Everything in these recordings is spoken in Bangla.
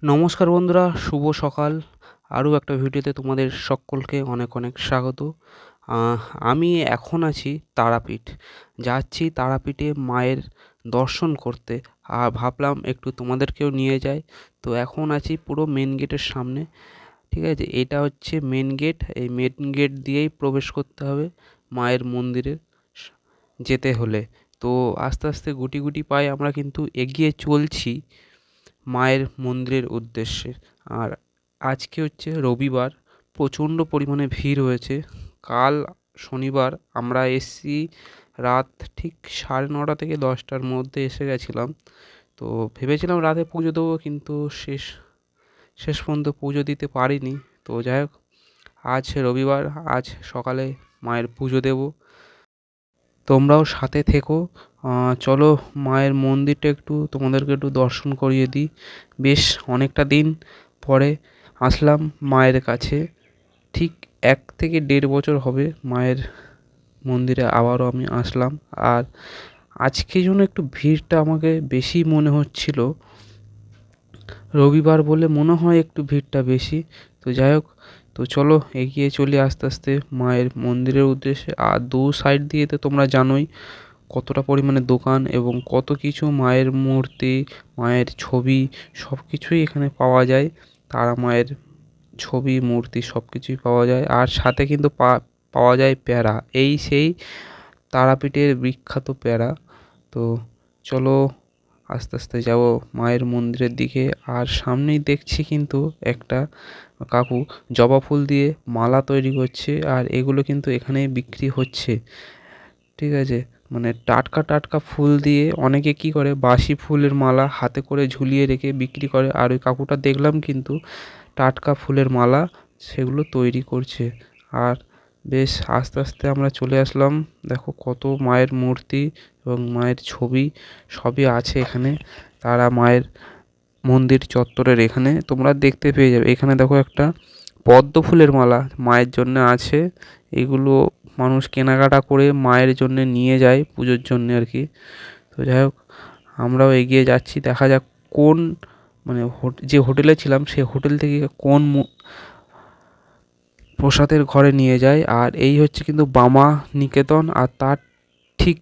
নমস্কার বন্ধুরা, শুভ সকাল। আরও একটা ভিডিওতে তোমাদের সকলকে অনেক অনেক স্বাগত। আহ, আমি এখন আছি তারাপীঠ। যাচ্ছি তারাপীঠে মায়ের দর্শন করতে। আর ভাবলাম একটু তোমাদেরকেও নিয়ে যাই। তো এখন আছি পুরো মেন গেটের সামনে। ঠিক আছে, এটা হচ্ছে মেন গেট। এই মেন গেট দিয়েই প্রবেশ করতে হবে মায়ের মন্দিরে স- যেতে হলে। তো আস্তে আস্তে গুটি গুটি পায়ে আমরা কিন্তু এগিয়ে চলছি মায়ের মন্দিরের উদ্দেশ্যে। আর আজকে হচ্ছে রবিবার, প্রচণ্ড পরিমাণে ভিড় হয়েছে। কাল শনিবার আমরা এসছি রাত ঠিক 9:30 থেকে 10টার মধ্যে এসে গেছিলাম। তো ভেবেছিলাম রাতে পুজো দেবো, কিন্তু শেষ শেষ পর্যন্ত পুজো দিতে পারিনি। তো যাই হোক, আজ রবিবার, আজ সকালে মায়ের পুজো দেবো। তোমরাও সাথে থেকো। চলো মায়ের মন্দিরটা একটু তোমাদেরকে একটু দর্শন করিয়ে দিই। বেশ অনেকটা দিন পরে আসলাম মায়ের কাছে। ঠিক 1 থেকে 1.5 বছর হবে মায়ের মন্দিরে আবারও আমি আসলাম। আর আজকে জন্য একটু ভিড়টা আমাকে বেশি মনে হচ্ছিল। রবিবার বলে মনে হয় একটু ভিড়টা বেশি। তো যাই হোক, তো চলো এগিয়ে চলি আস্তে আস্তে মায়ের মন্দিরের উদ্দেশ্যে। আর দু সাইড দিয়ে তো তোমরা জানোই কতটা পরিমাণে দোকান এবং কত কিছু, মায়ের মূর্তি, মায়ের ছবি, সব কিছুই এখানে পাওয়া যায়। তারা মায়ের ছবি, মূর্তি সব কিছুই পাওয়া যায়। আর সাথে কিন্তু পাওয়া যায় প্যারা, এই সেই তারাপীঠের বিখ্যাত প্যারা। তো চলো আস্তে আস্তে যাব মায়ের মন্দিরের দিকে। আর সামনেই দেখছি কিন্তু একটা কাকু জবা ফুল দিয়ে মালা তৈরি করছে, আর এগুলো কিন্তু এখানেই বিক্রি হচ্ছে। ঠিক আছে, মানে টাটকা টাটকা ফুল দিয়ে অনেকে কি করে বাসি ফুলের মালা হাতে করে ঝুলিয়ে রেখে বিক্রি করে, আর ওই কাকুটা দেখলাম কিন্তু টাটকা ফুলের মালা সেগুলো তৈরি করছে। আর বেশ আস্তে আস্তে আমরা চলে আসলাম। দেখো কত মায়ের মূর্তি এবং মায়ের ছবি সবই আছে এখানে। তারা মায়ের মন্দির চত্বরের এখানে তোমরা দেখতে পেয়ে যাবে। এখানে দেখো একটা পদ্ম ফুলের মালা মায়ের জন্য আছে। এগুলো মানুষ কেনাকাটা করে মায়ের জন্য নিয়ে যায় পুজোর জন্য আর কি। তো যাই হোক, আমরাও এগিয়ে যাচ্ছি। দেখা যাক কোন, মানে যে হোটেলে ছিলাম সেই হোটেল থেকে কোন প্রসাদের ঘরে নিয়ে যায়। আর এই হচ্ছে কিন্তু বামা নিকেতন, আর তার ঠিক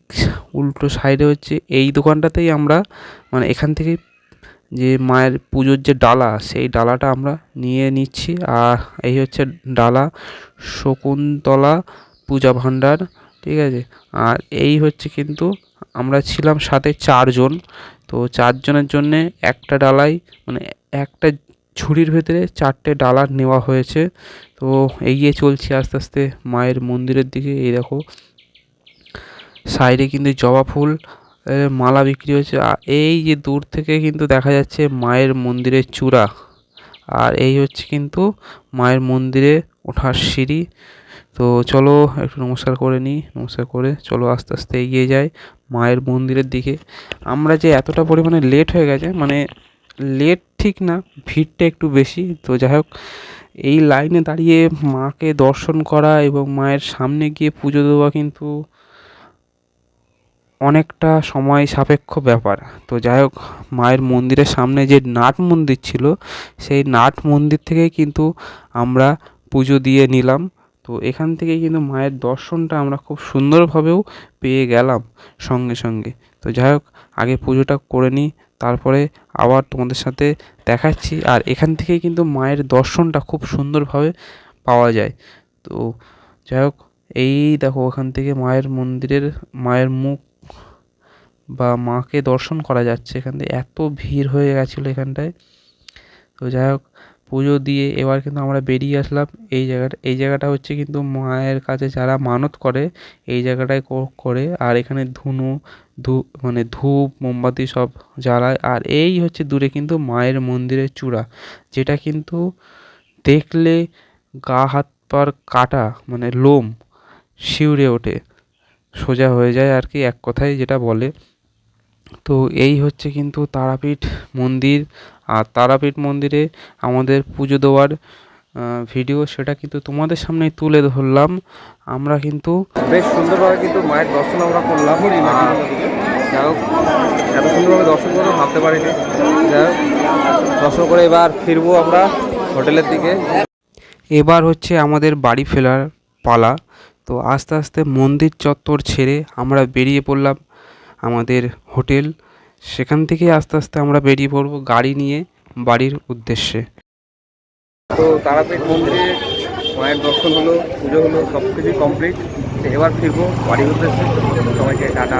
উল্টো সাইডে হচ্ছে এই দোকানটাতেই আমরা, মানে এখান থেকে যে মায়ের পুজোর যে ডালা সেই ডালাটা আমরা নিয়ে নিচ্ছি। আর এই হচ্ছে ডালা, শকুন্তলা পূজা ভাণ্ডার। ঠিক আছে, আর এই হচ্ছে কিন্তু আমরা ছিলাম সাথে 4 জন। তো 4 জনের জন্যে একটা ডালাই, মানে একটা ঝুড়ির ভেতরে 4টে ডালা নেওয়া হয়েছে। তো এগিয়ে চলছি আস্তে আস্তে মায়ের মন্দিরের দিকে। এই দেখো সাইডে কিন্তু জবা ফুল মালা বিক্রি হচ্ছে। আর এই যে দূর থেকে কিন্তু দেখা যাচ্ছে মায়ের মন্দিরের চূড়া। আর এই হচ্ছে কিন্তু মায়ের মন্দিরে ওঠার সিঁড়ি। তো চলো একটু নমস্কার করে নিই। নমস্কার করে চলো আস্তে আস্তে এগিয়ে যাই মায়ের মন্দিরের দিকে। আমরা যে এতটা পরিমাণে লেট হয়ে গেছে, মানে লেট ঠিক না, ভিড়টা একটু বেশি। তো যাই হোক, এই লাইনে দাঁড়িয়ে মাকে দর্শন করা এবং মায়ের সামনে গিয়ে পুজো দেওয়া কিন্তু অনেকটা সময় সাপেক্ষ ব্যাপার। তো যাই হোক, মায়ের মন্দিরের সামনে যে নাট মন্দির ছিল সেই নাট মন্দির থেকেই কিন্তু আমরা পুজো দিয়ে নিলাম। তো এখান থেকে কিন্তু মায়ের দর্শনটা আমরা খুব সুন্দরভাবেও পেয়ে গেলাম সঙ্গে সঙ্গে। তো যাই হোক, আগে পুজোটা করে নিই, তারপরে আবার তোমাদের সাথে দেখাচ্ছি। আর এখান থেকেই কিন্তু মায়ের দর্শনটা খুব সুন্দরভাবে পাওয়া যায়। তো যাই হোক, এই দেখো ওখান থেকে মায়ের মন্দিরের মায়ের মুখ বা মাকে দর্শন করা যাচ্ছে। এখান থেকে এত ভিড় হয়ে গেছিলো এখানটায়। তো যাই হোক, পুজো দিয়ে এবার কিন্তু আমরা বেরিয়ে আসলাম। এই জায়গাটা হচ্ছে কিন্তু মায়ের কাছে যারা মানত করে এই জায়গাটায় করে। আর এখানে মানে ধূপ মোমবাতি সব জ্বালায়। আর এই হচ্ছে দূরে কিন্তু মায়ের মন্দিরের চূড়া, যেটা কিন্তু দেখলে গা হাত পার কাটা, মানে লোম শিউরে ওঠে, সোজা হয়ে যায় আর কি, এক কথায় যেটা বলে। তো এই হচ্ছে কিন্তু তারাপীঠ মন্দির। আর তারাপীঠ মন্দিরে আমাদের পুজো দেওয়ার ভিডিও সেটা কিন্তু তোমাদের সামনেই তুলে ধরলাম। আমরা কিন্তু বেশ সুন্দরভাবে কিন্তু মায়ের দর্শন আমরা করলাম। আর যাই হোক, এত সুন্দরভাবে দর্শন করবো ভাবতে পারিনি। যাই হোক, দর্শন করে এবার ফিরবো আমরা হোটেলের দিকে। এবার হচ্ছে আমাদের বাড়ি ফেরার পালা। তো আস্তে আস্তে মন্দির চত্বর ছেড়ে আমরা বেরিয়ে পড়লাম আমাদের হোটেল। সেখান থেকে আস্তে আস্তে আমরা বেরিয়ে পড়বো গাড়ি নিয়ে বাড়ির উদ্দেশ্যে। তো তারাপীঠ মন্দিরে মায়ের দর্শন হলো, পুজো হলো, সব কিছুই কমপ্লিট। এবার ফিরবো বাড়ির উদ্দেশ্যে। সবাইকে টাটা।